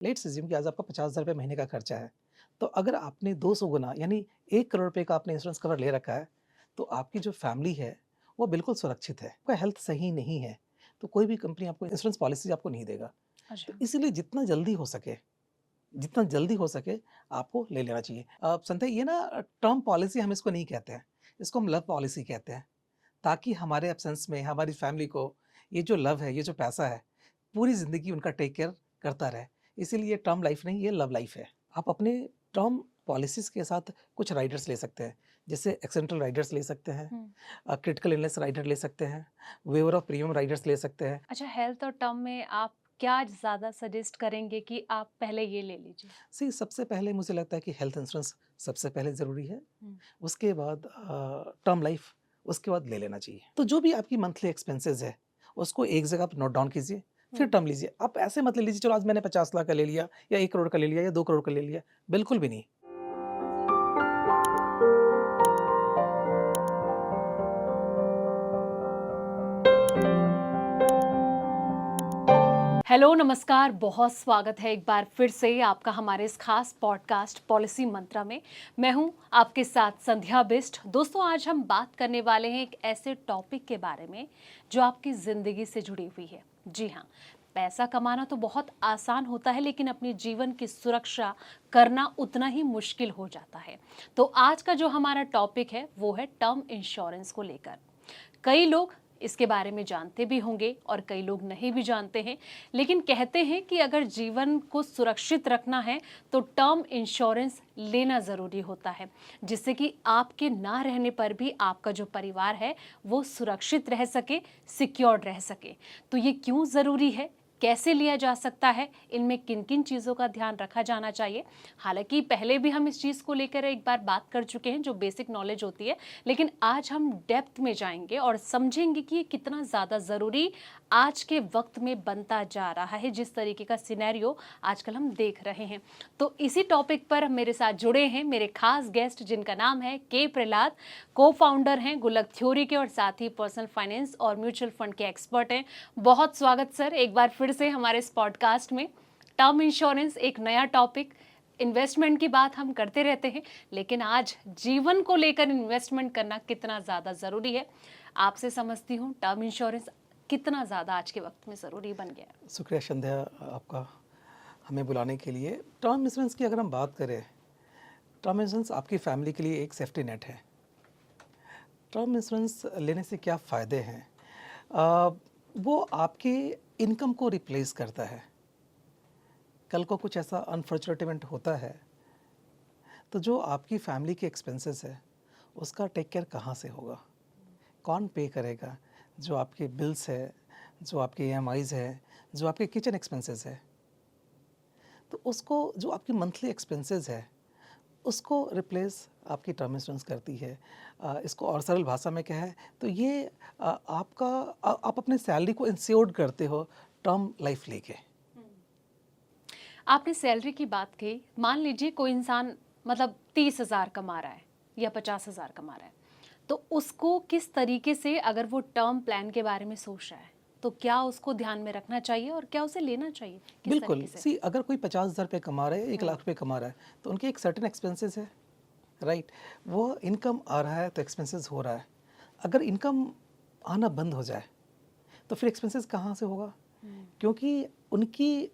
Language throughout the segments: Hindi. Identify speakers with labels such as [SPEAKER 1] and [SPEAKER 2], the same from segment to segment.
[SPEAKER 1] लेट्स अज्यूम कि आज आपका 50,000 रुपये महीने का खर्चा है। तो अगर आपने 200 गुना यानी 1 करोड़ रुपए का आपने इंश्योरेंस कवर ले रखा है, तो आपकी जो फैमिली है, वो बिल्कुल सुरक्षित है। आपका हेल्थ सही नहीं है, तो कोई भी कंपनी आपको इंश्योरेंस पॉलिसी आपको नहीं देगा। तो
[SPEAKER 2] अच्छा।
[SPEAKER 1] इसीलिए जितना जल्दी हो सके आपको ले लेना चाहिए। संध्या ये ना टर्म पॉलिसी हम इसको नहीं कहते हैं, इसको हम लव पॉलिसी कहते हैं। ताकि हमारे एब्सेंस में हमारी फैमिली को ये जो लव है, ये जो पैसा है, पूरी ज़िंदगी उनका टेक केयर करता रहे। इसीलिए ये टर्म लाइफ़ नहीं, ये लव लाइफ़ है। आप अपने टर्म पॉलिसीज़ के साथ कुछ राइडर्स ले सकते हैं, जैसे एक्सीडेंटल राइडर्स ले सकते हैं,
[SPEAKER 2] हुँ।
[SPEAKER 1] क्रिटिकल इलनेस राइडर ले सकते हैं, वेवर ऑफ प्रीमियम राइडर्स ले सकते हैं।
[SPEAKER 2] अच्छा, हेल्थ और टर्म में आप क्या ज़्यादा सजेस्ट करेंगे कि आप पहले ये ले लीजिए?
[SPEAKER 1] सी सबसे पहले मुझे लगता है कि हेल्थ इंश्योरेंस सबसे पहले ज़रूरी है,
[SPEAKER 2] हुँ।
[SPEAKER 1] उसके बाद टर्म लाइफ़, उसके बाद ले लेना चाहिए। तो जो भी आपकी मंथली एक्सपेंसेस है, उसको एक जगह आप नोट डाउन कीजिए, फिर
[SPEAKER 2] हुँ।
[SPEAKER 1] टर्म लीजिए। आप ऐसे मत ले लीजिए चलो आज मैंने 50 लाख का ले लिया या 1 करोड़ का ले लिया या 2 करोड़ का ले लिया, बिल्कुल भी नहीं।
[SPEAKER 2] हेलो, नमस्कार, बहुत स्वागत है एक बार फिर से आपका हमारे इस खास पॉडकास्ट पॉलिसी मंत्रा में। मैं हूं आपके साथ संध्या बिष्ट। दोस्तों, आज हम बात करने वाले हैं एक ऐसे टॉपिक के बारे में जो आपकी ज़िंदगी से जुड़ी हुई है। जी हाँ, पैसा कमाना तो बहुत आसान होता है, लेकिन अपने जीवन की सुरक्षा करना उतना ही मुश्किल हो जाता है। तो आज का जो हमारा टॉपिक है वो है टर्म इंश्योरेंस को लेकर। कई लोग इसके बारे में जानते भी होंगे और कई लोग नहीं भी जानते हैं, लेकिन कहते हैं कि अगर जीवन को सुरक्षित रखना है तो टर्म इंश्योरेंस लेना ज़रूरी होता है, जिससे कि आपके ना रहने पर भी आपका जो परिवार है वो सुरक्षित रह सके, सिक्योर्ड रह सके। तो ये क्यों ज़रूरी है, कैसे लिया जा सकता है, इनमें किन किन चीज़ों का ध्यान रखा जाना चाहिए। हालांकि पहले भी हम इस चीज़ को लेकर एक बार बात कर चुके हैं, जो बेसिक नॉलेज होती है, लेकिन आज हम डेप्थ में जाएंगे और समझेंगे कि ये कितना ज़्यादा ज़रूरी आज के वक्त में बनता जा रहा है, जिस तरीके का सिनेरियो आजकल हम देख रहे हैं। तो इसी टॉपिक पर मेरे साथ जुड़े हैं मेरे खास गेस्ट, जिनका नाम है के प्रहलाद, को फाउंडर हैं गुल्लक थ्योरी के और साथ ही पर्सनल फाइनेंस और म्यूचुअल फंड के एक्सपर्ट हैं। बहुत स्वागत सर एक बार फिर से हमारे इस पॉडकास्ट में। टर्म इंश्योरेंस एक नया टॉपिक, इन्वेस्टमेंट की बात हम करते रहते हैं, लेकिन आज जीवन को लेकर इन्वेस्टमेंट करना कितना ज़्यादा ज़रूरी है, आपसे समझती हूँ टर्म इंश्योरेंस कितना ज़्यादा आज के वक्त में ज़रूरी बन गया है।
[SPEAKER 1] शुक्रिया संध्या आपका हमें बुलाने के लिए। टर्म इंश्योरेंस की अगर हम बात करें, टर्म इंश्योरेंस आपकी फैमिली के लिए एक सेफ्टी नेट है। टर्म इंश्योरेंस लेने से क्या फ़ायदे हैं? अ, वो आपके इनकम को रिप्लेस करता है। कल को कुछ ऐसा अनफॉर्चुनेट इवेंट होता है, तो जो आपकी फैमिली के एक्सपेंसेस है, उसका टेक केयर कहाँ से होगा? कौन पे करेगा? जो आपके बिल्स है, जो आपके ईएमआईज़ है, जो आपके किचन एक्सपेंसेस है, तो उसको जो आपकी मंथली एक्सपेंसेस है, उसको रिप्लेस आपकी टर्म इंश्योरेंस करती है। इसको और सरल भाषा में कहें तो ये आप अपने सैलरी को इंश्योर्ड करते हो टर्म लाइफ लेके।
[SPEAKER 2] आपने सैलरी की बात की, मान लीजिए कोई इंसान मतलब 30,000 कमा रहा है या 50,000 कमा रहा है, तो उसको किस तरीके से, अगर वो टर्म प्लान के बारे में सोच रहा है, तो क्या उसको ध्यान में रखना चाहिए और क्या उसे लेना चाहिए, किस
[SPEAKER 1] बिल्कुल,
[SPEAKER 2] तरीके से?
[SPEAKER 1] सी अगर कोई 50,000 रुपये कमा रहा है, 1
[SPEAKER 2] हुँ।
[SPEAKER 1] लाख रुपए कमा रहा है, तो उनके एक सर्टेन एक्सपेंसेस है, राइट? वो इनकम आ रहा है तो एक्सपेंसेस हो रहा है। अगर इनकम आना बंद हो जाए, तो फिर एक्सपेंसेस कहाँ से होगा?
[SPEAKER 2] हुँ।
[SPEAKER 1] क्योंकि उनकी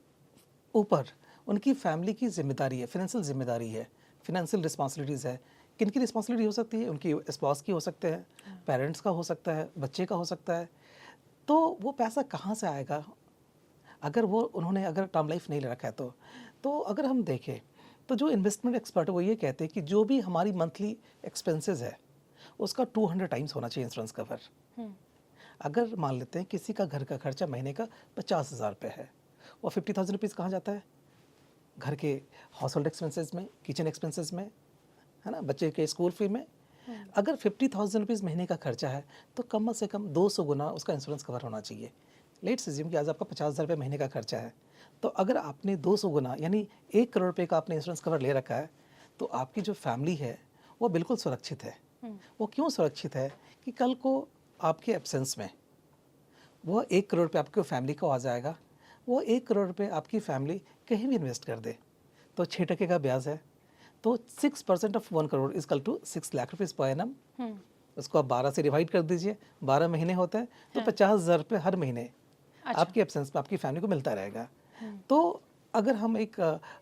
[SPEAKER 1] ऊपर उनकी फैमिली की ज़िम्मेदारी है, फ़ाइनेंशियल ज़िम्मेदारी है, फ़ाइनेंशियल रिस्पॉन्सिबिलिटीज़ है। किन-किन रिस्पॉन्सिबिलिटी हो सकती है? उनकी स्पाउस की हो सकते हैं,
[SPEAKER 2] हाँ।
[SPEAKER 1] पेरेंट्स का हो सकता है, बच्चे का हो सकता है। तो वो पैसा कहाँ से आएगा? अगर वो उन्होंने अगर टर्म लाइफ नहीं ले रखा है तो। तो अगर हम देखें, तो जो इन्वेस्टमेंट एक्सपर्ट है वो ये कहते हैं कि जो भी हमारी मंथली एक्सपेंसेस है, उसका 200 टाइम्स होना चाहिए इंश्योरेंस कवर।
[SPEAKER 2] हुँ।
[SPEAKER 1] अगर मान लेते हैं किसी का घर का खर्चा महीने का 50,000 रुपये है, वो 50,000 रुपीज़ कहाँ जाता है? घर के हाउस होल्ड एक्सपेंसेस में, किचन एक्सपेंसेस में, है ना? बच्चे के स्कूल फ़ी में।
[SPEAKER 2] हुँ।
[SPEAKER 1] अगर 50,000 रुपीज़ महीने का खर्चा है, तो कम से कम 200 गुना उसका इंश्योरेंस कवर होना चाहिए। लेट्स अज्यूम कि आज आपका 50,000 रुपये महीने का खर्चा है, तो अगर आपने 200 गुना यानी 1 करोड़ रुपए का आपने इंश्योरेंस कवर ले रखा है, तो आपकी जो फैमिली है, वो बिल्कुल सुरक्षित है।
[SPEAKER 2] हुँ।
[SPEAKER 1] वो क्यों सुरक्षित है? कि कल को आपके एब्सेंस में वो 1 करोड़ रुपए आपकी फैमिली को आ जाएगा, वो 1 करोड़ रुपए आपकी फैमिली कहीं भी इन्वेस्ट कर दे तो 6% का ब्याज है, तो 6% of 1 crore is equal to 6 lakh rupees per annum. उसको आप 12 से डिवाइड कर दीजिए, 12 महीने होते हैं तो 50,000 रुपये हर महीने आपके एब्सेंस में आपकी फैमिली को मिलता रहेगा। तो अगर हम एक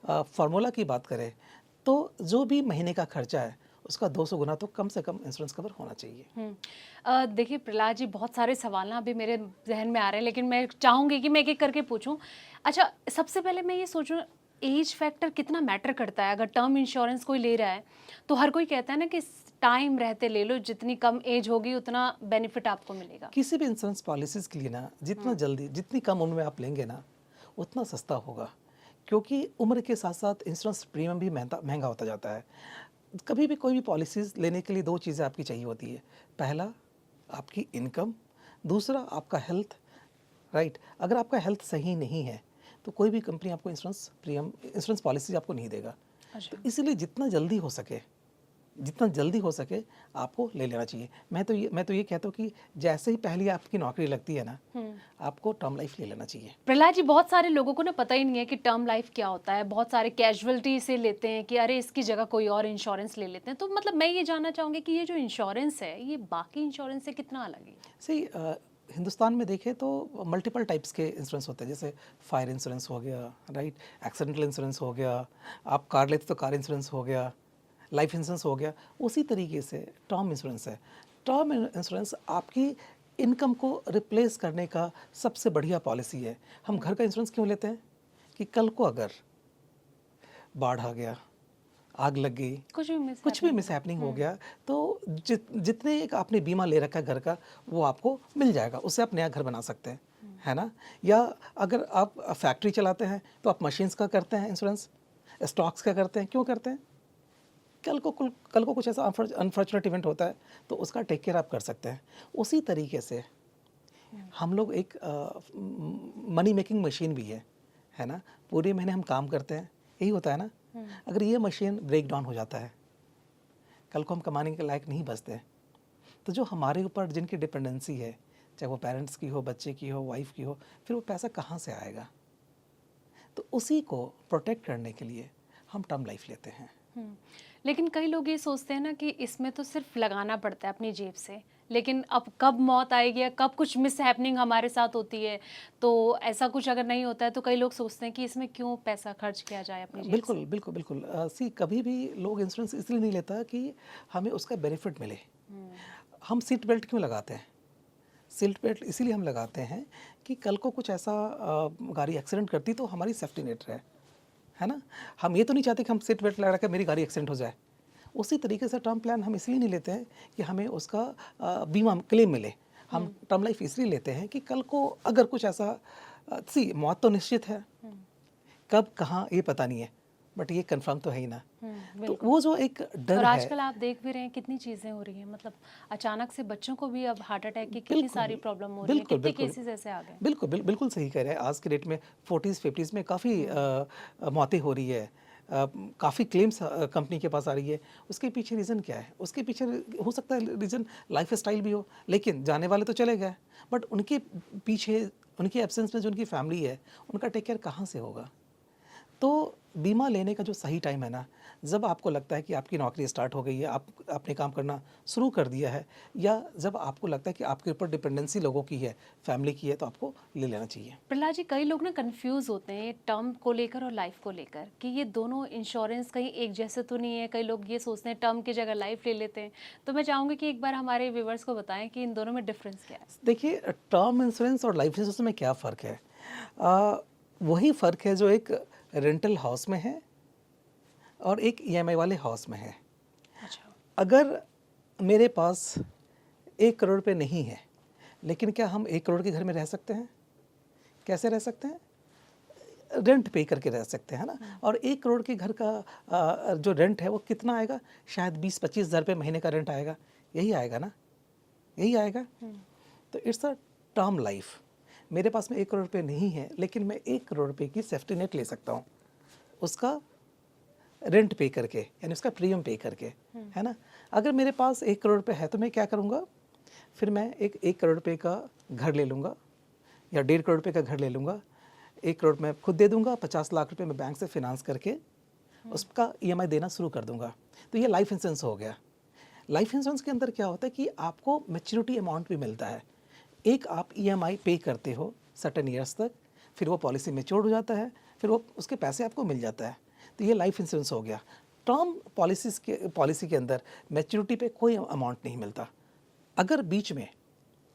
[SPEAKER 1] फार्मूला की बात करें तो जो भी महीने का खर्चा है उसका 200 गुना तो कम से कम इंश्योरेंस कवर होना चाहिए।
[SPEAKER 2] देखिए प्रहलाद जी, बहुत सारे सवाल ना अभी मेरे जहन में आ रहे हैं, लेकिन मैं चाहूँगी कि मैं एक एक करके पूछूं। अच्छा, सबसे पहले मैं ये सोचूं, एज फैक्टर कितना मैटर करता है? अगर टर्म इंश्योरेंस कोई ले रहा है तो हर कोई कहता है ना कि टाइम रहते ले लो, जितनी कम एज होगी उतना बेनिफिट आपको मिलेगा।
[SPEAKER 1] किसी भी इंश्योरेंस पॉलिसीज़ के लिए ना जितना जल्दी, जितनी कम उम्र में आप लेंगे ना उतना सस्ता होगा, क्योंकि उम्र के साथ साथ इंश्योरेंस प्रीमियम भी महंगा होता जाता है। कभी भी कोई भी पॉलिसीज़ लेने के लिए 2 चीज़ें आपकी चाहिए होती है। पहला आपकी इनकम, दूसरा आपका हेल्थ, राइट। अगर आपका हेल्थ सही नहीं है तो कोई भी कंपनी आपको इंश्योरेंस पॉलिसी आपको नहीं देगा।
[SPEAKER 2] अच्छा।
[SPEAKER 1] तो इसलिए जितना जल्दी हो सके आपको ले लेना चाहिए। मैं तो ये कहता हूँ कि जैसे ही पहली आपकी नौकरी लगती है ना, आपको टर्म लाइफ ले लेना चाहिए।
[SPEAKER 2] प्रहलाद जी, बहुत सारे लोगों को ना पता ही नहीं है कि टर्म लाइफ क्या होता है। बहुत सारे कैजुअलिटी से लेते हैं कि अरे इसकी जगह कोई और इंश्योरेंस ले लेते हैं। तो मतलब मैं ये जानना चाहूँगी कि ये जो इंश्योरेंस है ये बाकी इंश्योरेंस से कितना अलग है?
[SPEAKER 1] सही, हिंदुस्तान में देखें तो मल्टीपल टाइप्स के इंश्योरेंस होते हैं, जैसे फायर इंश्योरेंस हो गया, राइट, एक्सीडेंटल इंश्योरेंस हो गया, आप कार लेते तो कार इंश्योरेंस हो गया, लाइफ इंश्योरेंस हो गया। उसी तरीके से टर्म इंश्योरेंस है। टर्म इंश्योरेंस आपकी इनकम को रिप्लेस करने का सबसे बढ़िया पॉलिसी है। हम घर का इंश्योरेंस क्यों लेते हैं कि कल को अगर बाढ़ आ गया, आग लग गई, कुछ भी मिसहैपनिंग हो गया तो जितने एक आपने बीमा ले रखा है घर का वो आपको मिल जाएगा, उससे आप नया घर बना सकते हैं, है ना। या अगर आप फैक्ट्री चलाते हैं तो आप मशीन्स का करते हैं इंश्योरेंस, स्टॉक्स का करते हैं, क्यों करते हैं? कल को कुछ ऐसा अनफॉर्चुनेट इवेंट होता है तो उसका टेक केयर आप कर सकते हैं। उसी तरीके से हम लोग एक मनी मेकिंग मशीन भी है ना। पूरे महीने हम काम करते हैं, यही होता है ना। अगर ये मशीन ब्रेक डाउन हो जाता है, कल को हम कमाने के लायक नहीं बचते, तो जो हमारे ऊपर जिनकी डिपेंडेंसी है, चाहे वो पेरेंट्स की हो, बच्चे की हो, वाइफ की हो, फिर वो पैसा कहाँ से आएगा? तो उसी को प्रोटेक्ट करने के लिए हम टर्म लाइफ लेते हैं।
[SPEAKER 2] लेकिन कई लोग ये सोचते हैं ना कि इसमें तो सिर्फ लगाना पड़ता है अपनी जेब से, लेकिन अब कब मौत आएगी या कब कुछ मिस हैपनिंग हमारे साथ होती है, तो ऐसा कुछ अगर नहीं होता है तो कई लोग सोचते हैं कि इसमें क्यों पैसा खर्च किया जाए अपनी जेब
[SPEAKER 1] बिल्कुल
[SPEAKER 2] से।
[SPEAKER 1] बिल्कुल बिल्कुल। सी, कभी भी लोग इंश्योरेंस इसलिए नहीं लेता कि हमें उसका बेनिफिट मिले। हम सीट बेल्ट क्यों लगाते हैं? सीट बेल्ट इसीलिए हम लगाते हैं कि कल को कुछ ऐसा गाड़ी एक्सीडेंट करती तो हमारी सेफ्टी नेट रहे, है ना। हम ये तो नहीं चाहते कि हम सीट बेल्ट लगा कर मेरी गाड़ी एक्सीडेंट हो जाए। उसी तरीके से टर्म प्लान हम इसलिए नहीं लेते हैं कि हमें उसका बीमा क्लेम मिले। हम टर्म लाइफ इसलिए लेते हैं कि कल को अगर कुछ ऐसा सी, मौत तो निश्चित है, कब कहाँ ये पता नहीं है, बट ये कंफर्म तो है ही ना। तो वो जो एक डर
[SPEAKER 2] और
[SPEAKER 1] है,
[SPEAKER 2] आजकल आप देख भी रहे हैं कितनी चीजें हो रही हैं, मतलब अचानक से बच्चों को भी अब हार्ट अटैक की कितनी सारी प्रॉब्लम हो रही है, कितने केसेस ऐसे आ गए।
[SPEAKER 1] बिल्कुल सही कह रहे हैं। आज के डेट में 40s 50s में काफ़ी मौतें हो रही है, काफ़ी क्लेम्स कंपनी के पास आ रही है। उसके पीछे रीज़न क्या है? उसके पीछे हो सकता है रीज़न लाइफ स्टाइल भी हो, लेकिन जाने वाले तो चले गए, बट उनके पीछे, उनके एब्सेंस में जो उनकी फैमिली है उनका टेक केयर कहाँ से होगा? तो बीमा लेने का जो सही टाइम है ना, जब आपको लगता है कि आपकी नौकरी स्टार्ट हो गई है, आप अपने काम करना शुरू कर दिया है, या जब आपको लगता है कि आपके ऊपर डिपेंडेंसी लोगों की है, फैमिली की है, तो आपको ले लेना चाहिए।
[SPEAKER 2] प्रहलाद जी, कई लोग ना कंफ्यूज होते हैं टर्म को लेकर और लाइफ को लेकर कि ये दोनों इंश्योरेंस कहीं एक जैसे तो नहीं है। कई लोग ये सोचते हैं टर्म की जगह लाइफ ले लेते हैं। तो मैं चाहूँगी कि एक बार हमारे व्यूवर्स को बताएं कि इन दोनों में डिफरेंस क्या है।
[SPEAKER 1] देखिए, टर्म इंश्योरेंस और लाइफ इंश्योरेंस में क्या फ़र्क है? वही फ़र्क है जो एक रेंटल हाउस में है और एक ईएमआई वाले हाउस में है।
[SPEAKER 2] अच्छा।
[SPEAKER 1] अगर मेरे पास 1 करोड़ रुपये नहीं है, लेकिन क्या हम 1 करोड़ के घर में रह सकते हैं? कैसे रह सकते हैं? रेंट पे करके रह सकते हैं ना। और 1 करोड़ के घर का जो रेंट है वो कितना आएगा? शायद 20-25 हज़ार रुपये महीने का रेंट आएगा, यही आएगा ना, यही आएगा। तो इट्स अ टर्म लाइफ। मेरे पास में 1 करोड़ रुपये नहीं है, लेकिन मैं 1 करोड़ रुपये की सेफ्टी नेट ले सकता हूँ, उसका रेंट पे करके, यानी उसका प्रीमियम पे करके, है ना। अगर मेरे पास 1 करोड़ रुपये है तो मैं क्या करूँगा? फिर मैं एक 1 करोड़ रुपये का घर ले लूँगा या 1.5 करोड़ रुपये का घर ले लूँगा, 1 करोड़ मैं खुद दे दूंगा, 50 लाख रुपए मैं बैंक से फिनांस करके उसका ईएमआई देना शुरू कर दूंगा। तो ये लाइफ इंश्योरेंस हो गया। लाइफ इंश्योरेंस के अंदर क्या होता है कि आपको मैच्योरिटी अमाउंट भी मिलता है। एक आप ईएमआई पे करते हो सर्टेन ईयर्स तक, फिर वो पॉलिसी मैच्योर हो जाता है, फिर वो उसके पैसे आपको मिल जाता है। तो ये लाइफ इंश्योरेंस हो गया। टर्म पॉलिसी के अंदर मैच्योरिटी पे कोई अमाउंट नहीं मिलता। अगर बीच में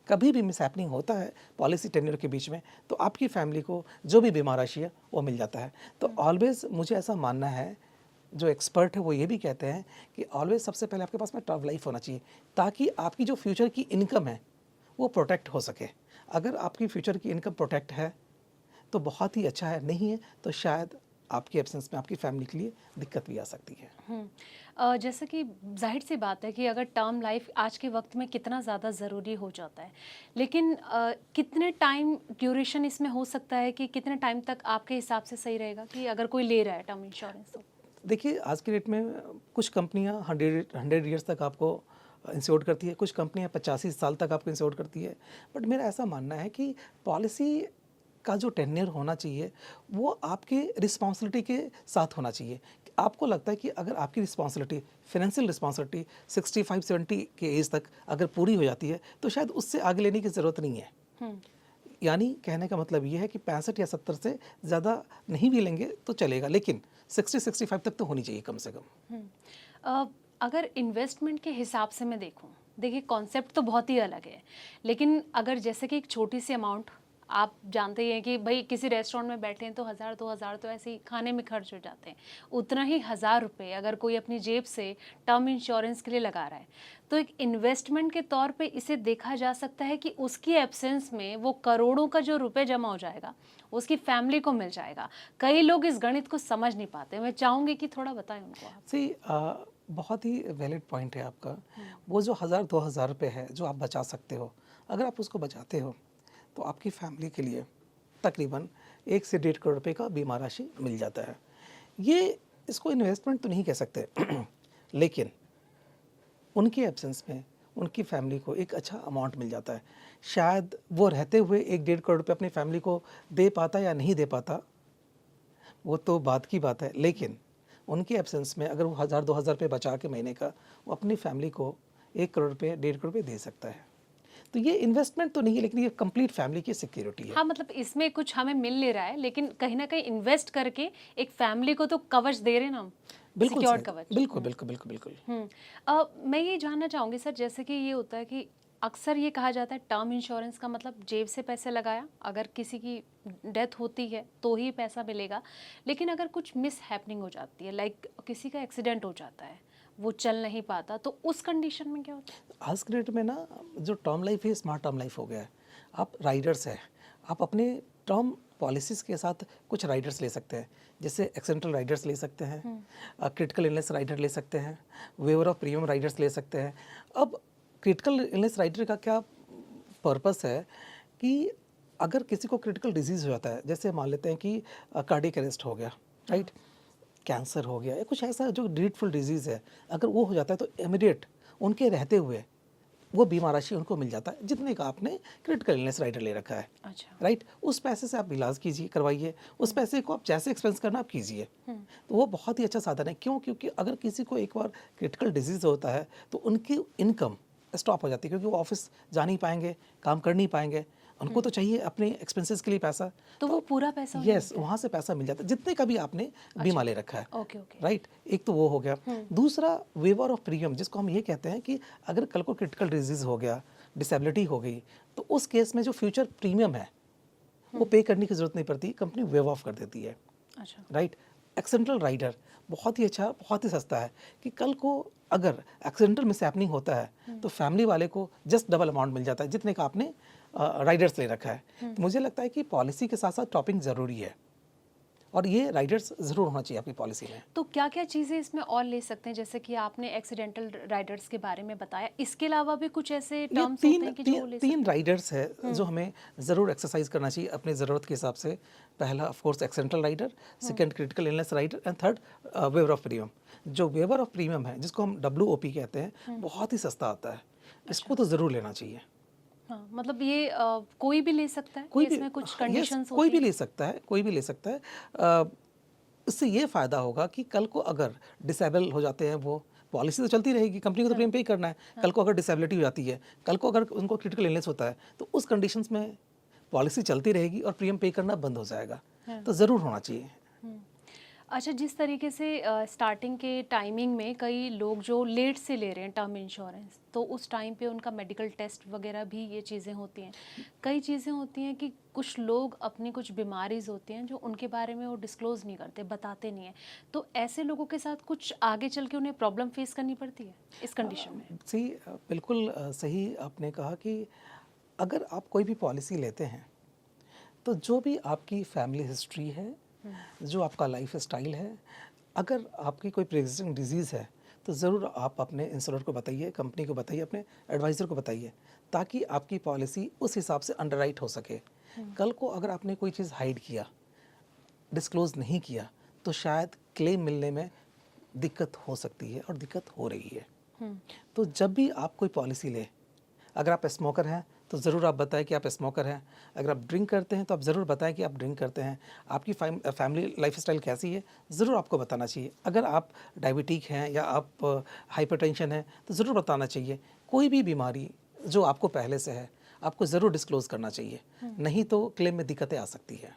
[SPEAKER 1] कभी भी मिस हैपनिंग होता है पॉलिसी टेन्योर के बीच में, तो आपकी फैमिली को जो भी बीमा राशि है वो मिल जाता है। तो ऑलवेज मुझे ऐसा मानना है, जो एक्सपर्ट है वो ये भी कहते हैं कि ऑलवेज सबसे पहले आपके पास में टर्म लाइफ होना चाहिए, ताकि आपकी जो फ्यूचर की इनकम है वो प्रोटेक्ट हो सके। अगर आपकी फ्यूचर की इनकम प्रोटेक्ट है तो बहुत ही अच्छा है, नहीं है तो शायद आपके एब्सेंस में आपकी फैमिली के लिए दिक्कत भी आ सकती है।
[SPEAKER 2] जैसे कि जाहिर सी बात है कि अगर टर्म लाइफ आज के वक्त में कितना ज़्यादा ज़रूरी हो जाता है, लेकिन कितने टाइम ड्यूरेशन इसमें हो सकता है कि कितने टाइम तक आपके हिसाब से सही रहेगा कि अगर कोई ले रहा है टर्म इंश्योरेंस? तो
[SPEAKER 1] देखिए, आज के डेट में कुछ कंपनियां 100 ईयर्स तक आपको इंश्योर करती है, कुछ कंपनियां 85 साल तक आपको इंश्योर करती है। बट मेरा ऐसा मानना है कि पॉलिसी का जो टेन्योर होना चाहिए वो आपके रिस्पॉन्सिबिलिटी के साथ होना चाहिए। आपको लगता है कि अगर आपकी रिस्पॉन्सिबिलिटी, फाइनेंशियल रिस्पॉन्सिबिलिटी 65-70 के एज तक अगर पूरी हो जाती है तो शायद उससे आगे लेने की ज़रूरत नहीं है। यानी कहने का मतलब ये है कि 65 या 70 से ज़्यादा नहीं भी लेंगे तो चलेगा, लेकिन 60-65 तक तो होनी चाहिए कम से कम।
[SPEAKER 2] अगर इन्वेस्टमेंट के हिसाब से मैं देखूं, देखिए कॉन्सेप्ट तो बहुत ही अलग है, लेकिन अगर जैसे कि एक छोटी सी अमाउंट, आप जानते ही हैं कि भाई किसी रेस्टोरेंट में बैठे हैं तो 1000-2000 तो ऐसे ही खाने में खर्च हो जाते हैं। उतना ही 1000 रुपये अगर कोई अपनी जेब से टर्म इंश्योरेंस के लिए लगा रहा है, तो एक इन्वेस्टमेंट के तौर पे इसे देखा जा सकता है कि उसकी एब्सेंस में वो करोड़ों का जो रुपए जमा हो जाएगा उसकी फैमिली को मिल जाएगा। कई लोग इस गणित को समझ नहीं पाते। मैं चाहूँगी कि थोड़ा बताएं उनको आप।
[SPEAKER 1] सी बहुत ही वैलिड पॉइंट है आपका। वो जो 1000-2000 रुपये है जो आप बचा सकते हो, अगर आप उसको बचाते हो तो आपकी फैमिली के लिए तकरीबन 1 से 1.5 करोड़ रुपए का बीमा राशि मिल जाता है। ये इसको इन्वेस्टमेंट तो नहीं कह सकते लेकिन उनके एब्सेंस में उनकी फैमिली को एक अच्छा अमाउंट मिल जाता है। शायद वो रहते हुए 1-1.5 करोड़ रुपए अपनी फैमिली को दे पाता या नहीं दे पाता, वो तो बात की बात है, लेकिन उनके एब्सेंस में अगर वो 1000-2000 रुपये बचा के महीने का वो अपनी फैमिली को 1 करोड़ रुपये 1.5 करोड़ रुपये दे सकता है। तो ये इन्वेस्टमेंट तो नहीं है, लेकिन ये कंप्लीट फैमिली की सिक्योरिटी है।
[SPEAKER 2] हाँ, मतलब इसमें कुछ हमें मिल ले रहा है, लेकिन कहीं ना कहीं इन्वेस्ट करके एक फैमिली को तो कवच दे रहे हैं ना हम,
[SPEAKER 1] बिल्कुल
[SPEAKER 2] सिक्योर्ड
[SPEAKER 1] सही,
[SPEAKER 2] कवच।
[SPEAKER 1] बिल्कुल बिल्कुल बिल्कुल बिल्कुल।
[SPEAKER 2] मैं ये जानना चाहूँगी सर, जैसे कि ये होता है कि अक्सर ये कहा जाता है टर्म इंश्योरेंस का मतलब जेब से पैसे लगाया, अगर किसी की डेथ होती है तो ही पैसा मिलेगा, लेकिन अगर कुछ मिस हैपनिंग हो जाती है, लाइक किसी का एक्सीडेंट हो जाता है, वो चल नहीं पाता, तो उस कंडीशन में क्या होता है?
[SPEAKER 1] आज के डेट में ना जो टर्म लाइफ है स्मार्ट टर्म लाइफ हो गया है। आप राइडर्स हैं, आप अपने टर्म पॉलिसीज़ के साथ कुछ राइडर्स ले सकते हैं, जैसे एक्सीडेंटल राइडर्स ले सकते हैं, क्रिटिकल इलनेस राइडर ले सकते हैं, वेवर ऑफ प्रीमियम राइडर्स ले सकते हैं। अब क्रिटिकल इलनेस राइडर का क्या पर्पस है कि अगर किसी को क्रिटिकल डिजीज़ हो जाता है, जैसे मान लेते हैं कि कार्डियक अरेस्ट हो गया, राइट, कैंसर हो गया या कुछ ऐसा जो ड्रीडफुल डिजीज़ है, अगर वो हो जाता है तो इमीडिएट उनके रहते हुए वो बीमा राशि उनको मिल जाता है जितने का आपने क्रिटिकल इलनेस राइडर ले रखा है।
[SPEAKER 2] अच्छा।
[SPEAKER 1] राइट, उस पैसे से आप इलाज कीजिए, करवाइए, उस पैसे को आप जैसे एक्सपेंस करना आप कीजिए। तो वो बहुत ही अच्छा साधन है। क्यों? क्योंकि अगर किसी को एक बार क्रिटिकल डिजीज़ होता है तो उनकी इनकम स्टॉप हो जाती है, क्योंकि वो ऑफिस जा नहीं पाएंगे, काम कर नहीं पाएंगे, उनको तो चाहिए अपने एक्सपेंसेस के लिए पैसा।
[SPEAKER 2] तो वो पूरा पैसा
[SPEAKER 1] यस, वहाँ से पैसा मिल जाता है जितने का भी आपने बीमा ले रखा है।
[SPEAKER 2] Okay okay.
[SPEAKER 1] राइट, एक तो वो हो गया। दूसरा वेवर ऑफ प्रीमियम, जिसको हम ये कहते हैं कि अगर कल को क्रिटिकल डिजीज हो गया, डिसेबिलिटी हो गई, तो उस केस में जो फ्यूचर प्रीमियम है वो पे करने की जरूरत नहीं पड़ती, कंपनी वेव ऑफ कर देती है।
[SPEAKER 2] अच्छा।
[SPEAKER 1] राइट, एक्सीडेंटल राइडर बहुत ही अच्छा, बहुत ही सस्ता है कि कल को अगर एक्सीडेंटल मिस हैपनिंग होता है तो फैमिली वाले को जस्ट डबल अमाउंट मिल जाता है जितने का आपने राइडर्स ले रखा है। तो मुझे लगता है कि पॉलिसी के साथ साथ टॉपिंग ज़रूरी है और ये राइडर्स ज़रूर होना चाहिए आपकी पॉलिसी में।
[SPEAKER 2] तो क्या क्या चीज़ें इसमें और ले सकते हैं? जैसे कि आपने एक्सीडेंटल राइडर्स के बारे में बताया, इसके अलावा भी कुछ ऐसे
[SPEAKER 1] ये
[SPEAKER 2] टर्म्स होते हैं कि जो ले
[SPEAKER 1] तीन राइडर्स है जो हमें ज़रूर एक्सरसाइज करना चाहिए अपनी ज़रूरत के हिसाब से। पहला of course accidental rider, second critical illness rider and third waiver of premium. जो वेवर ऑफ प्रीमियम है जिसको हम WOP कहते हैं, बहुत ही सस्ता आता है, इसको तो ज़रूर लेना चाहिए।
[SPEAKER 2] हाँ, मतलब ये कोई भी ले सकता है,
[SPEAKER 1] कोई
[SPEAKER 2] या
[SPEAKER 1] भी,
[SPEAKER 2] इसमें कुछ
[SPEAKER 1] yes,
[SPEAKER 2] कंडीशंस
[SPEAKER 1] कोई
[SPEAKER 2] होती
[SPEAKER 1] भी
[SPEAKER 2] हैं?
[SPEAKER 1] ले सकता है, कोई भी ले सकता है। अ, इससे ये फ़ायदा होगा कि कल को अगर डिसेबल हो जाते हैं वो, पॉलिसी तो चलती रहेगी, कंपनी को तो
[SPEAKER 2] हाँ,
[SPEAKER 1] प्रीमियम पे ही करना है। कल को अगर डिसेबिलिटी हो जाती है, कल को अगर उनको क्रिटिकल इलनेस होता है, तो उस कंडीशंस में पॉलिसी चलती रहेगी और प्रीमियम पे करना बंद हो जाएगा।
[SPEAKER 2] हाँ।
[SPEAKER 1] तो ज़रूर होना चाहिए।
[SPEAKER 2] हुँ। अच्छा, जिस तरीके से स्टार्टिंग के टाइमिंग में कई लोग जो लेट से ले रहे हैं टर्म इंश्योरेंस, तो उस टाइम पे उनका मेडिकल टेस्ट वगैरह भी ये चीज़ें होती हैं। कई चीज़ें होती हैं कि कुछ लोग अपनी कुछ बीमारीज़ होती हैं जो उनके बारे में वो डिस्क्लोज़ नहीं करते, बताते नहीं हैं। तो ऐसे लोगों के साथ कुछ आगे चल के उन्हें प्रॉब्लम फेस करनी पड़ती है इस कंडीशन में?
[SPEAKER 1] सही, बिल्कुल सही आपने कहा कि अगर आप कोई भी पॉलिसी लेते हैं, तो जो भी आपकी फैमिली हिस्ट्री है, जो आपका लाइफ स्टाइल है, अगर आपकी कोई प्री एग्जिस्टिंग डिजीज़ है, तो ज़रूर आप अपने इंश्योरेंस को बताइए, कंपनी को बताइए, अपने एडवाइज़र को बताइए, ताकि आपकी पॉलिसी उस हिसाब से अंडरराइट हो सके। कल को अगर आपने कोई चीज़ हाइड किया, डिस्क्लोज़ नहीं किया, तो शायद क्लेम मिलने में दिक्कत हो सकती है और दिक्कत हो रही है। तो जब भी आप कोई पॉलिसी लें, अगर आप स्मोकर हैं तो ज़रूर आप बताएं कि आप स्मोकर हैं। अगर आप ड्रिंक करते हैं तो आप ज़रूर बताएं कि आप ड्रिंक करते हैं। आपकी फैमिली लाइफस्टाइल कैसी है, ज़रूर आपको बताना चाहिए। अगर आप डायबिटिक हैं या आप हाइपरटेंशन है तो ज़रूर बताना चाहिए। कोई भी बीमारी जो आपको पहले से है, आपको ज़रूर डिस्क्लोज़ करना चाहिए, नहीं तो क्लेम में दिक्कतें आ सकती है।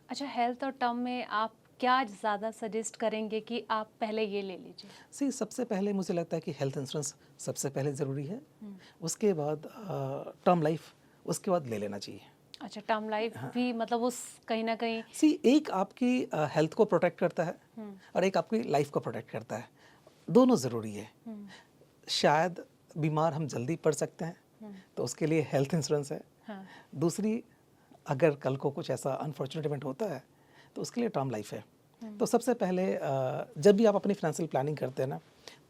[SPEAKER 2] अच्छा, हेल्थ और टर्म में आप क्या ज़्यादा सजेस्ट करेंगे कि आप पहले ये ले लीजिए?
[SPEAKER 1] सी सबसे पहले मुझे लगता है कि हेल्थ इंश्योरेंस सबसे पहले ज़रूरी है, उसके बाद टर्म लाइफ, उसके बाद ले लेना चाहिए।
[SPEAKER 2] अच्छा, टर्म लाइफ भी मतलब उस कहीं न कहीं
[SPEAKER 1] सी एक आपकी हेल्थ को प्रोटेक्ट करता है और एक आपकी लाइफ को प्रोटेक्ट करता है, दोनों ज़रूरी है। शायद बीमार हम जल्दी पड़ सकते हैं, तो उसके लिए हेल्थ इंश्योरेंस है।
[SPEAKER 2] हाँ,
[SPEAKER 1] दूसरी, अगर कल को कुछ ऐसा अनफॉर्चुनेट इवेंट होता है तो उसके लिए टर्म लाइफ है। तो सबसे पहले जब भी आप अपनी फाइनेंशियल प्लानिंग करते हैं ना,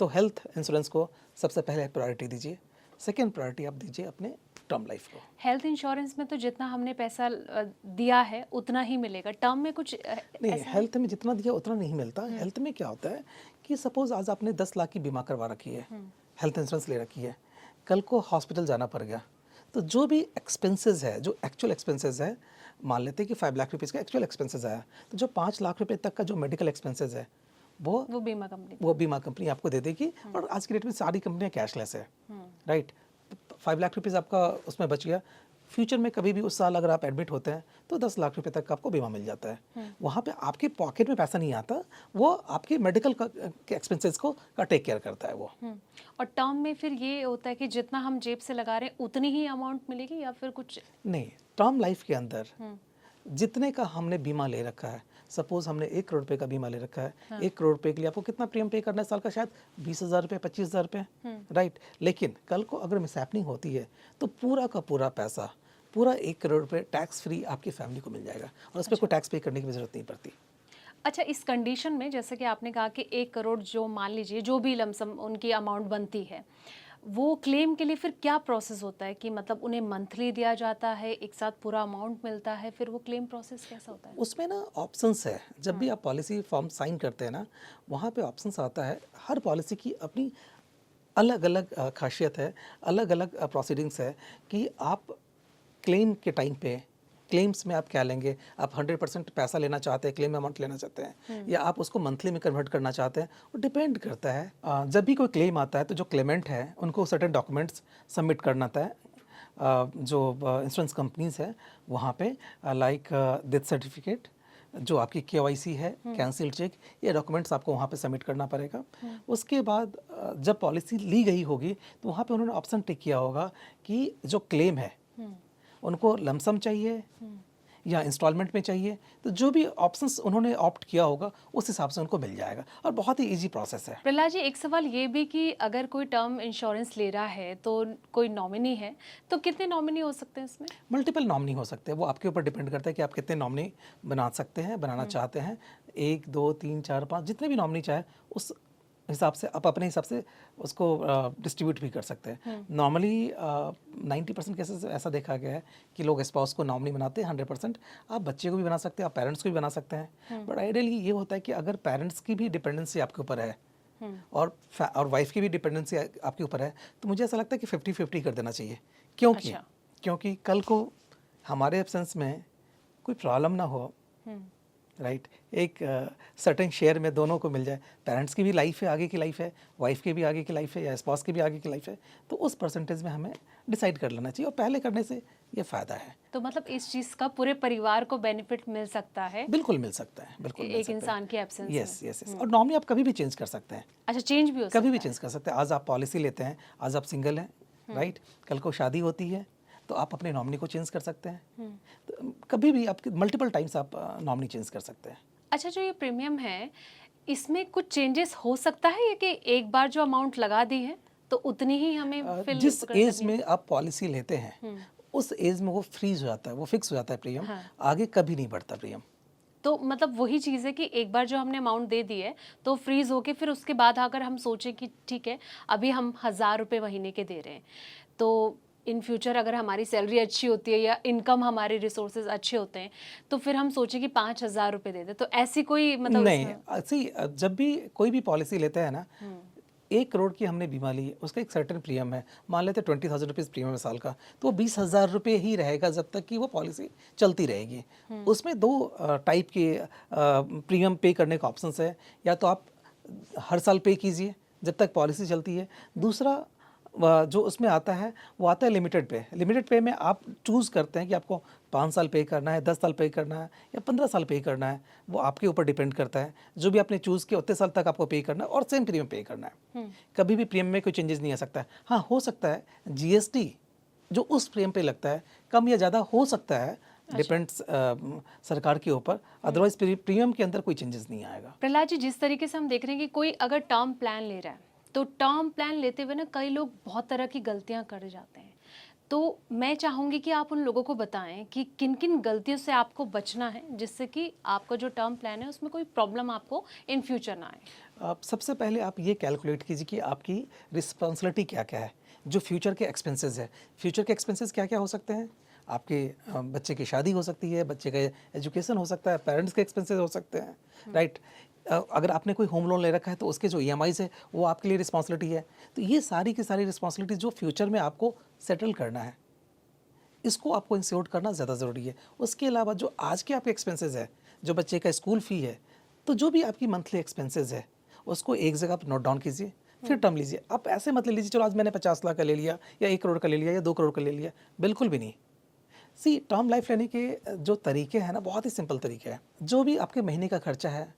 [SPEAKER 1] तो हेल्थ इंश्योरेंस को सबसे पहले प्रायोरिटी दीजिए। सेकेंड प्रायोरिटी आप दीजिए अपने टर्म लाइफ को।
[SPEAKER 2] हेल्थ इंश्योरेंस में तो जितना हमने पैसा दिया है उतना ही मिलेगा। टर्म में कुछ
[SPEAKER 1] नहीं,
[SPEAKER 2] ऐसा
[SPEAKER 1] हेल्थ में जितना दिया उतना नहीं मिलता। हेल्थ में क्या होता है कि सपोज आज आपने 10 लाख की बीमा करवा रखी है, हेल्थ इंश्योरेंस ले रखी है, कल को हॉस्पिटल जाना पड़ गया, तो जो भी एक्सपेंसेस है, जो एक्चुअल एक्सपेंसेस है, मान लेते हैं कि 5 लाख रुपीज़ का एक्चुअल एक्सपेंसेस आया, तो जो 5 लाख रुपए तक का जो मेडिकल एक्सपेंसेस है
[SPEAKER 2] वो बीमा कंपनी
[SPEAKER 1] वो बीमा कंपनी आपको दे देगी। और आज की डेट में सारी कंपनियां कैशलेस है, राइट। 5 लाख रुपीज़ आपका उसमें बच गया। फ्यूचर में कभी भी उस साल अगर आप एडमिट होते हैं तो 10 लाख रुपए तक का आपको बीमा मिल जाता है। वहाँ पे आपके पॉकेट में पैसा नहीं आता, वो आपके मेडिकल के एक्सपेंसेस को का टेक केयर करता है वो।
[SPEAKER 2] और टर्म में फिर ये होता है कि जितना हम जेब से लगा रहे हैं उतनी ही अमाउंट मिलेगी, या फिर कुछ?
[SPEAKER 1] नहीं, टर्म लाइफ के अंदर जितने का हमने बीमा ले रखा है, सपोज हमने 1 करोड़ रुपए का बीमा ले रखा है, 1 करोड़ रुपए के लिए आपको कितना प्रीमियम पे करना है साल का? शायद 20,000 रुपये, 25,000 रुपये, राइट। लेकिन कल को अगर मिसहैपनिंग होती है तो पूरा का पूरा पैसा, पूरा 1 करोड़ रुपये टैक्स फ्री आपकी फैमिली को मिल जाएगा और उस पर कोई टैक्स पे करने की भी जरूरत नहीं पड़ती।
[SPEAKER 2] अच्छा, इस कंडीशन में जैसे कि आपने कहा कि 1 करोड़ जो मान लीजिए जो भी लमसम उनकी अमाउंट बनती है, वो क्लेम के लिए फिर क्या प्रोसेस होता है? कि मतलब उन्हें मंथली दिया जाता है, एक साथ पूरा अमाउंट मिलता है, फिर वो क्लेम प्रोसेस कैसा होता है?
[SPEAKER 1] उसमें ना ऑप्शंस है। जब भी आप पॉलिसी फॉर्म साइन करते हैं ना, वहाँ पे ऑप्शंस आता है। हर पॉलिसी की अपनी अलग अलग खासियत है, अलग अलग प्रोसीडिंग्स है कि आप क्लेम के टाइम पे, क्लेम्स में आप क्या लेंगे। आप 100% पैसा लेना चाहते हैं, क्लेम अमाउंट लेना चाहते हैं, या आप उसको मंथली में कन्वर्ट करना चाहते हैं, वो डिपेंड करता है। जब भी कोई क्लेम आता है तो जो क्लेमेंट है उनको सर्टेन डॉक्यूमेंट्स सबमिट करना होता है। जो इंश्योरेंस कंपनीज है वहाँ पे, लाइक डेथ सर्टिफिकेट, जो आपकी KYC है, कैंसिल चेक, ये डॉक्यूमेंट्स आपको वहाँ पे सबमिट करना पड़ेगा। उसके बाद जब पॉलिसी ली गई होगी तो वहाँ पे उन्होंने ऑप्शन टिक किया होगा कि जो क्लेम है उनको लमसम चाहिए या इंस्टॉलमेंट में चाहिए, तो जो भी ऑप्शंस उन्होंने ऑप्ट किया होगा उस हिसाब से उनको मिल जाएगा और बहुत ही इजी प्रोसेस है।
[SPEAKER 2] प्रहलाद जी, एक सवाल ये भी कि अगर कोई टर्म इंश्योरेंस ले रहा है तो कोई नॉमिनी है, तो कितने नॉमिनी हो सकते हैं इसमें?
[SPEAKER 1] मल्टीपल नॉमिनी हो सकते हैं, वो आपके ऊपर डिपेंड करता है कि आप कितने नॉमिनी बना सकते हैं, बनाना चाहते हैं। 1, 2, 3, 4, 5 जितने भी नॉमिनी चाहे उस हिसाब से आप अपने हिसाब से उसको डिस्ट्रीब्यूट भी कर सकते हैं। नॉर्मली 90% केसेस ऐसा देखा गया है कि लोग स्पाउस को नॉमिनी बनाते हैं 100%। आप बच्चे को भी बना सकते हैं, आप पेरेंट्स को भी बना सकते हैं। बट आइडियली ये होता है कि अगर पेरेंट्स की भी डिपेंडेंसी आपके ऊपर है और वाइफ की भी डिपेंडेंसी आपके ऊपर है, तो मुझे ऐसा लगता है कि 50-50 कर देना चाहिए। क्योंकि
[SPEAKER 2] अच्छा।
[SPEAKER 1] क्योंकि कल को हमारे एब्सेंस में कोई प्रॉब्लम ना हो, राइट, एक सर्टेन शेयर में दोनों को मिल जाए। पेरेंट्स की भी लाइफ है, आगे की लाइफ है, वाइफ की भी आगे की लाइफ है, या स्पाउस की भी आगे की लाइफ है, तो उस परसेंटेज में हमें डिसाइड कर लेना चाहिए, और पहले करने से ये फ़ायदा है।
[SPEAKER 2] तो मतलब इस चीज़ का पूरे परिवार को बेनिफिट मिल सकता है,
[SPEAKER 1] बिल्कुल मिल सकता है, बिल्कुल मिल
[SPEAKER 2] एक
[SPEAKER 1] सकता है।
[SPEAKER 2] इंसान की एब्सेंस में।
[SPEAKER 1] Yes yes yes. और नॉर्मली आप कभी भी चेंज कर सकते हैं,
[SPEAKER 2] अच्छा, चेंज भी हो सकता
[SPEAKER 1] कभी भी
[SPEAKER 2] है।
[SPEAKER 1] चेंज कर सकते हैं। आज आप पॉलिसी लेते हैं, आज आप सिंगल हैं, राइट, कल को शादी होती है तो आप अपने नॉमिनी को चेंज कर सकते हैं। तो कभी भी आपके मल्टीपल टाइम्स आप नॉमिनी चेंज कर सकते हैं।
[SPEAKER 2] अच्छा, जो ये प्रीमियम है, इसमें कुछ चेंजेस हो सकता है या कि एक बार जो अमाउंट लगा दी है तो उतनी ही हमें फिल
[SPEAKER 1] जिस
[SPEAKER 2] करनी
[SPEAKER 1] एज
[SPEAKER 2] है?
[SPEAKER 1] में आप पॉलिसी लेते हैं उस एज में वो फ्रीज हो जाता है, वो फिक्स हो जाता है प्रीमियम,
[SPEAKER 2] हाँ।
[SPEAKER 1] आगे कभी नहीं बढ़ता प्रीमियम।
[SPEAKER 2] तो मतलब वही चीज़ है कि एक बार जो हमने अमाउंट दे दी है तो फ्रीज होके फिर उसके बाद अगर हम सोचें कि ठीक है अभी हम 1,000 रुपये महीने के दे रहे हैं, तो इन फ्यूचर अगर हमारी सैलरी अच्छी होती है या इनकम हमारे रिसोर्सेज अच्छे होते हैं तो फिर हम सोचें कि 5,000 रुपये दे दें, तो ऐसी कोई मतलब
[SPEAKER 1] नहीं,
[SPEAKER 2] इसमें-
[SPEAKER 1] ऐसी जब भी कोई भी पॉलिसी लेते हैं ना, 1 करोड़ की हमने बीमा ली है, उसका एक सर्टेन प्रीमियम है, मान लेते 20,000 रुपीज़ प्रीमियम है साल का, तो वो 20,000 रुपये ही रहेगा जब तक कि वो पॉलिसी चलती रहेगी। उसमें दो टाइप के प्रीमियम पे करने का ऑप्शंस है, या तो आप हर साल पे कीजिए जब तक पॉलिसी चलती है। दूसरा जो उसमें आता है वो आता है लिमिटेड पे। लिमिटेड पे में आप चूज़ करते हैं कि आपको 5 साल पे करना है, 10 साल पे करना है, या 15 साल पे करना है, वो आपके ऊपर डिपेंड करता है। जो भी आपने चूज़ किया उतने साल तक आपको पे करना है और सेम प्रीमियम पे करना है। कभी भी प्रीमियम में कोई चेंजेस नहीं आ सकता है। हाँ, हो सकता है जीएसटी जो उस प्रीमियम पे लगता है कम या ज़्यादा हो सकता है, डिपेंड्स सरकार के ऊपर, अदरवाइज प्रीमियम के अंदर कोई चेंजेस नहीं आएगा।
[SPEAKER 2] प्रहलाद जी, जिस तरीके से हम देख रहे हैं कि कोई अगर टर्म प्लान ले रहा है तो टर्म प्लान लेते हुए ना कई लोग बहुत तरह की गलतियां कर जाते हैं, तो मैं चाहूँगी कि आप उन लोगों को बताएं कि किन किन गलतियों से आपको बचना है जिससे कि आपका जो टर्म प्लान है उसमें कोई प्रॉब्लम आपको इन फ्यूचर ना आए।
[SPEAKER 1] आप सबसे पहले आप ये कैलकुलेट कीजिए कि आपकी रिस्पॉन्सिबिलिटी क्या क्या है, जो फ्यूचर के एक्सपेंसेस है। फ्यूचर के एक्सपेंसेस क्या क्या हो सकते हैं? आपके बच्चे की शादी हो सकती है, बच्चे का एजुकेशन हो सकता है, पेरेंट्स के एक्सपेंसेस हो सकते हैं, राइट। अगर आपने कोई होम लोन ले रखा है तो उसके जो ईएमआईज़ है वो आपके लिए रिस्पॉन्सिबिलिटी है। तो ये सारी की सारी रिस्पॉन्सिबिलिटी जो फ्यूचर में आपको सेटल करना है, इसको आपको इंश्योर करना ज़्यादा ज़रूरी है। उसके अलावा जो आज के आपके एक्सपेंसेस है, जो बच्चे का स्कूल फ़ी है, तो जो भी आपकी मंथली एक्सपेंसेस है उसको एक जगह आप नोट डाउन कीजिए, फिर टर्म लीजिए। आप ऐसे मत ले लीजिए चलो आज मैंने 50 लाख का ले लिया, या 1 करोड़ का ले लिया, या 2 करोड़ का ले लिया, बिल्कुल भी नहीं। सी, टर्म लाइफ लेने के जो तरीके हैं ना, बहुत ही सिंपल तरीके हैं। जो भी आपके महीने का खर्चा है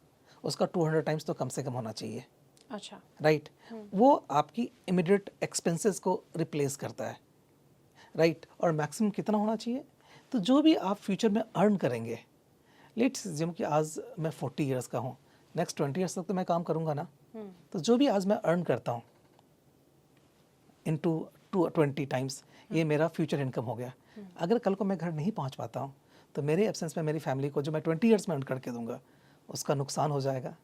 [SPEAKER 1] उसका 200 टाइम्स तो कम से कम होना चाहिए,
[SPEAKER 2] अच्छा,
[SPEAKER 1] राइट। वो आपकी इमिडिएट एक्सपेंसेस को रिप्लेस करता है, राइट। और मैक्सिमम कितना होना चाहिए? तो जो भी आप फ्यूचर में अर्न करेंगे, लेट्स अज्यूम कि आज मैं 40 ईयर्स का हूँ, नेक्स्ट 20 ईयर्स तक तो मैं काम करूँगा ना, तो जो भी आज मैं अर्न करता हूँ इनटू 20 टाइम्स, ये मेरा फ्यूचर इनकम हो गया। अगर कल को मैं घर नहीं पहुँच पाता हूँ तो मेरे एब्सेंस में मेरी फैमिली को जो मैं 20 ईयर्स में अर्न करके दूंगा उसका नुकसान हो जाएगा।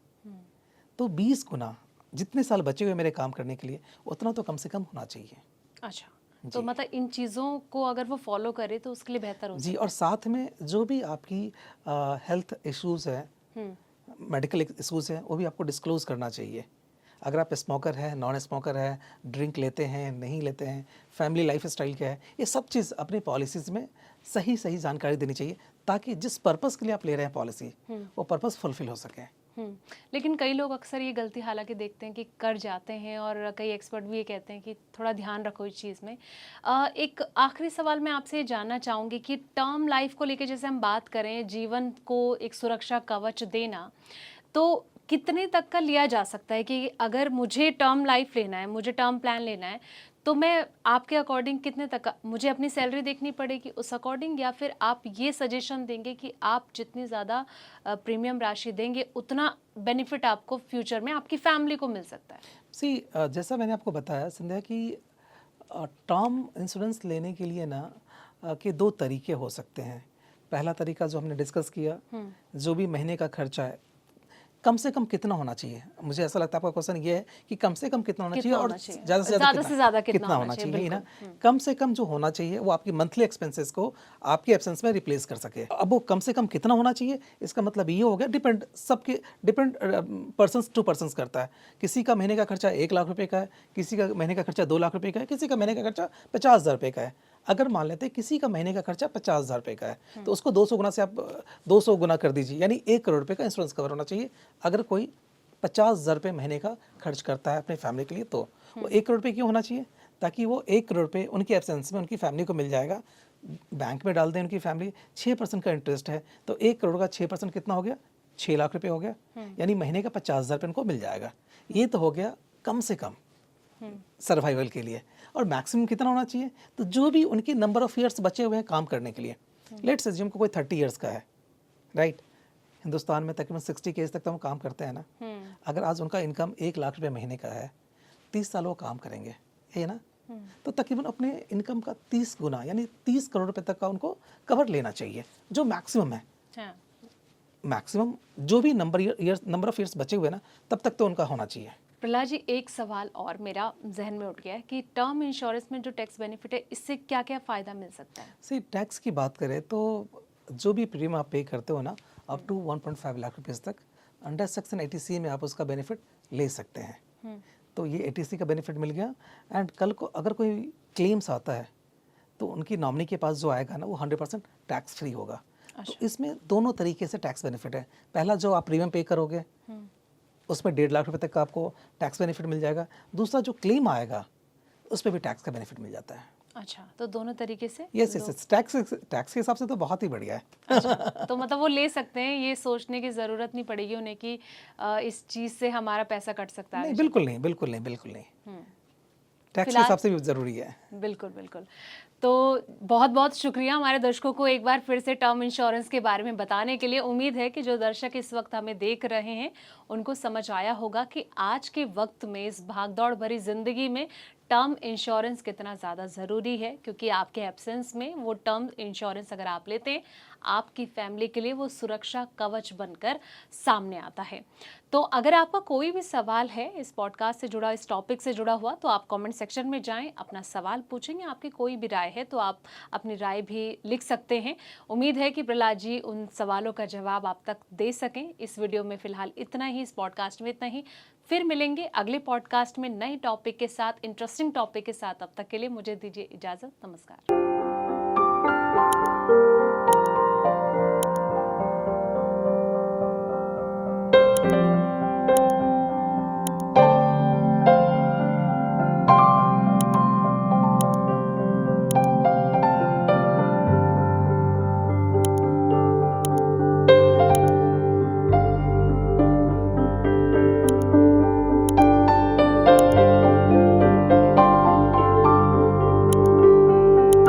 [SPEAKER 1] तो 20 गुना जितने साल बचे हुए मेरे काम करने के लिए, उतना तो कम से कम होना चाहिए।
[SPEAKER 2] अच्छा, तो मतलब इन चीज़ों को अगर वो फॉलो करे तो उसके लिए बेहतर हो
[SPEAKER 1] जी। और साथ में जो भी आपकी हेल्थ इश्यूज़ है, मेडिकल इश्यूज़ हैं, वो भी आपको डिस्क्लोज़ करना चाहिए। अगर आप स्मोकर है, नॉन स्मोकर है, ड्रिंक लेते हैं, नहीं लेते हैं, फैमिली लाइफस्टाइल क्या है, ये सब चीज़ अपनी पॉलिसीज़ में सही सही जानकारी देनी चाहिए, ताकि जिस पर्पस के लिए आप ले रहे हैं पॉलिसी, वो पर्पस फुलफिल हो सके।
[SPEAKER 2] लेकिन कई लोग अक्सर ये गलती हालांकि देखते हैं कि कर जाते हैं, और कई एक्सपर्ट भी ये कहते हैं कि थोड़ा ध्यान रखो इस चीज़ में। एक आखिरी सवाल मैं आपसे ये जानना चाहूँगी कि टर्म लाइफ को लेकर जैसे हम बात करें, जीवन को एक सुरक्षा कवच देना, तो कितने तक का लिया जा सकता है कि अगर मुझे टर्म लाइफ लेना है, मुझे टर्म प्लान लेना है, तो मैं आपके अकॉर्डिंग कितने तक का, मुझे अपनी सैलरी देखनी पड़ेगी उस अकॉर्डिंग, या फिर आप ये सजेशन देंगे कि आप जितनी ज़्यादा प्रीमियम राशि देंगे उतना बेनिफिट आपको फ्यूचर में आपकी फैमिली को मिल सकता है?
[SPEAKER 1] सी, जैसा मैंने आपको बताया संध्या कि टर्म इंश्योरेंस लेने के लिए ना के दो तरीके हो सकते हैं। पहला तरीका जो हमने डिस्कस किया, जो भी महीने का खर्चा है कम से कम कितना होना चाहिए। मुझे ऐसा लगता है आपका क्वेश्चन ये है कि कम से कम कितना होना चाहिए और ज़्यादा से ज़्यादा कितना होना चाहिए ना। कम से कम जो होना चाहिए वो आपकी मंथली एक्सपेंसेस को आपके एब्सेंस में रिप्लेस कर सके। अब वो कम से कम कितना होना चाहिए, इसका मतलब ये हो गया डिपेंड पर्सन टू पर्सन करता है। किसी का महीने का खर्चा 1 लाख रुपए का है, किसी का महीने का खर्चा 2 लाख रुपए का है, किसी का महीने का खर्चा 50,000 रुपये का है। अगर मान लेते हैं किसी का महीने का खर्चा 50,000 रुपये का है तो उसको 200 गुना से आप 200 गुना कर दीजिए, यानी 1 करोड़ रुपये का इंश्योरेंस कवर होना चाहिए। अगर कोई 50,000 रुपये महीने का खर्च करता है अपने फैमिली के लिए तो वो 1 करोड़ रुपये क्यों होना चाहिए? ताकि वो 1 करोड़ रुपये उनकी एब्सेंस में उनकी फैमिली को मिल जाएगा। बैंक में डाल दें उनकी फैमिली, 6% का इंटरेस्ट है तो 1 करोड़ का 6% कितना हो गया? 6 लाख रुपये हो गया, यानी महीने का 50,000 रुपये उनको मिल जाएगा। ये तो हो गया कम से कम सर्वाइवल के लिए। और मैक्सिमम कितना होना चाहिए? तो जो भी उनके नंबर ऑफ ईयर्स बचे हुए हैं काम करने के लिए, लेट्स अज्यूम को कोई 30 ईयर्स का है, राइट? हिंदुस्तान में तकरीबन 60 के एज तक तो हम काम करते हैं ना। अगर आज उनका इनकम 1 लाख रुपये महीने का है, 30 साल वो काम करेंगे, है ना? तो तकरीबन अपने इनकम का 30 गुना यानी 30 करोड़ रुपए तक का उनको कवर लेना चाहिए, जो मैक्सिमम है।
[SPEAKER 2] हाँ।
[SPEAKER 1] मैक्सिमम जो भी नंबर ऑफ ईयर्स बचे हुए ना, तब तक तो उनका होना चाहिए।
[SPEAKER 2] प्रहलाद जी, एक सवाल और मेरा जहन में उठ गया है कि टर्म इंश्योरेंस में जो टैक्स बेनिफिट है, इससे क्या क्या फ़ायदा मिल सकता है?
[SPEAKER 1] सी टैक्स की बात करें तो जो भी प्रीमियम आप पे करते हो ना, अप टू 1.5 लाख रुपीज़ तक अंडर सेक्शन 80C में आप उसका बेनिफिट ले सकते हैं। तो ये 80C का बेनिफिट मिल गया। एंड कल को अगर कोई क्लेम्स आता है तो उनकी नॉमिनी के पास जो आएगा ना, वो 100% टैक्स फ्री होगा। तो इसमें दोनों तरीके से टैक्स बेनिफिट है। पहला, जो आप प्रीमियम पे करोगे उसमें 1.5 लाख रुपए तक का आपको टैक्स बेनिफिट मिल जाएगा। दूसरा, जो क्लेम आएगा उस पर भी टैक्स का बेनिफिट मिल जाता है।
[SPEAKER 2] अच्छा, तो दोनों तरीके से?
[SPEAKER 1] यस यस, टैक्स के हिसाब से तो बहुत ही बढ़िया है।
[SPEAKER 2] अच्छा, तो मतलब वो ले सकते हैं, ये सोचने की ज़रूरत नहीं पड़ेगी उन्हें कि इस चीज़ से हमारा पैसा कट सकता है।
[SPEAKER 1] नहीं, बिल्कुल नहीं, बिल्कुल नहीं, बिल्कुल नहीं। टैक्स के हिसाब से भी ज़रूरी है।
[SPEAKER 2] बिल्कुल बिल्कुल। तो बहुत बहुत शुक्रिया हमारे दर्शकों को एक बार फिर से टर्म इंश्योरेंस के बारे में बताने के लिए। उम्मीद है कि जो दर्शक इस वक्त हमें देख रहे हैं उनको समझ आया होगा कि आज के वक्त में इस भागदौड़ भरी ज़िंदगी में टर्म इंश्योरेंस कितना ज़्यादा ज़रूरी है, क्योंकि आपके एब्सेंस में वो टर्म इंश्योरेंस अगर आप लेते हैं, आपकी फैमिली के लिए वो सुरक्षा कवच बनकर सामने आता है। तो अगर आपका कोई भी सवाल है इस पॉडकास्ट से जुड़ा, इस टॉपिक से जुड़ा हुआ, तो आप कमेंट सेक्शन में जाएं, अपना सवाल पूछेंगे। आपकी कोई भी राय है तो आप अपनी राय भी लिख सकते हैं। उम्मीद है कि प्रहलाद जी उन सवालों का जवाब आप तक दे सकें। इस वीडियो में फ़िलहाल इतना ही, इस पॉडकास्ट में इतना ही। फिर मिलेंगे अगले पॉडकास्ट में नए टॉपिक के साथ, इंटरेस्टिंग टॉपिक के साथ। अब तक के लिए मुझे दीजिए इजाज़त। नमस्कार।